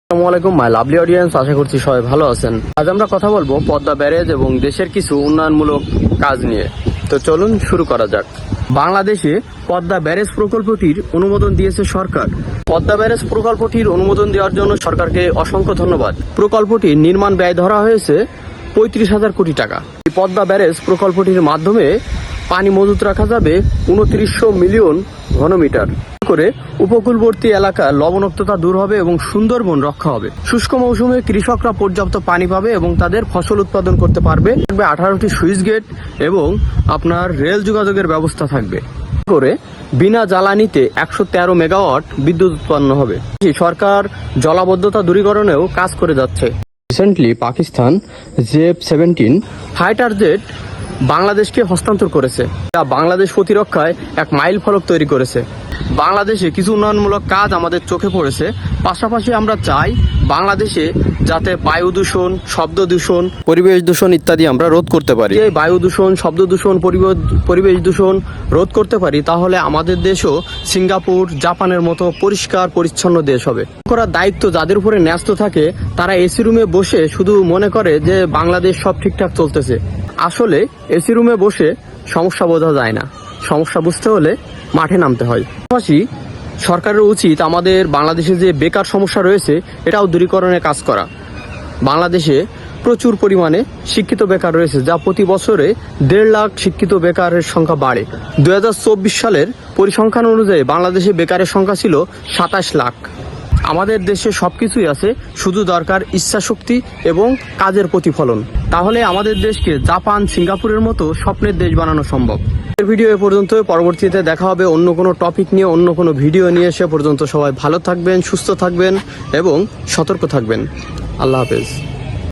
আসসালামু আলাইকুম my lovely audience, আশা করছি সবাই ভালো আছেন। আজ আমরা কথা বলবো পদ্মা ব্যারেজ এবং দেশের কিছু উন্নয়নমূলক কাজ নিয়ে। তো চলুন শুরু করা যাক। বাংলাদেশে পদ্মা ব্যারেজ প্রকল্পটির অনুমোদন দিয়েছে সরকার। পদ্মা ব্যারেজ প্রকল্পটির অনুমোদন দেওয়ার জন্য সরকারকে অসংখ্য ধন্যবাদ। প্রকল্পটির নির্মাণ ব্যয় ধরা হয়েছে 35,000 কোটি টাকা। এই পদ্মা ব্যারেজ প্রকল্পটির মাধ্যমে পানি মজুত রাখা যাবে 2900 মিলিয়ন ঘনমিটার করে। উপকূলবর্তী এলাকার লবণাক্ততা দূর হবে এবং সুন্দরবন রক্ষা হবে। শুষ্ক মৌসুমে কৃষকরা পর্যাপ্ত পানি পাবে এবং তাদের ফসল উৎপাদন করতে পারবে। 18টি সুইচ গেট এবং আপনার রেল যোগাযোগের ব্যবস্থা থাকবে করে বিনা জ্বালানিতে 113 মেগাওয়াট বিদ্যুৎ উৎপন্ন হবে। সরকার জলাবদ্ধতা দূরীকরণেও কাজ করে যাচ্ছে। Recently Pakistan JF-17 fighter jet বাংলাদেশকে হস্তান্তর করেছে, যা বাংলাদেশ প্রতিরক্ষায় এক মাইল ফলক তৈরি করেছে। বাংলাদেশে কিছু উন্নয়নমূলক কাজ আমাদের চোখে পড়েছে। পাশাপাশি আমরা চাই বাংলাদেশে যাতে বায়ু দূষণ, শব্দ দূষণ, পরিবেশ দূষণ ইত্যাদি আমরা রোধ করতে পারি। এই বায়ু দূষণ, শব্দ দূষণ, পরিবেশ দূষণ রোধ করতে পারি, তাহলে আমাদের দেশও সিঙ্গাপুর, জাপানের মতো পরিষ্কার পরিচ্ছন্ন দেশ হবে। করার দায়িত্ব যাদের উপরে ন্যস্ত থাকে, তারা এসি রুমে বসে শুধু মনে করে যে বাংলাদেশ সব ঠিকঠাক চলতেছে। আসলে এসি রুমে বসে সমস্যা বোঝা যায় না, সমস্যা বুঝতে হলে মাঠে নামতে হয়। পাশাপাশি সরকারের উচিত আমাদের বাংলাদেশে যে বেকার সমস্যা রয়েছে এটাও দূরীকরণে কাজ করা। বাংলাদেশে প্রচুর পরিমাণে শিক্ষিত বেকার রয়েছে, যা প্রতি বছরে 1.5 লাখ শিক্ষিত বেকারের সংখ্যা বাড়ে। 2024 সালের পরিসংখ্যান অনুযায়ী বাংলাদেশে বেকারের সংখ্যা ছিল 27 লাখ। আমাদের দেশে সবকিছুই আছে, শুধু দরকার ইচ্ছাশক্তি এবং কাজের প্রতিফলন। তাহলে আমাদের দেশকে জাপান, সিঙ্গাপুরের মতো স্বপ্নের দেশ বানানো সম্ভব। ভিডিও এ পর্যন্ত, পরবর্তীতে দেখা হবে অন্য কোনো টপিক নিয়ে, অন্য কোনো ভিডিও নিয়ে। সে পর্যন্ত সবাই ভালো থাকবেন, সুস্থ থাকবেন এবং সতর্ক থাকবেন। আল্লাহ হাফেজ।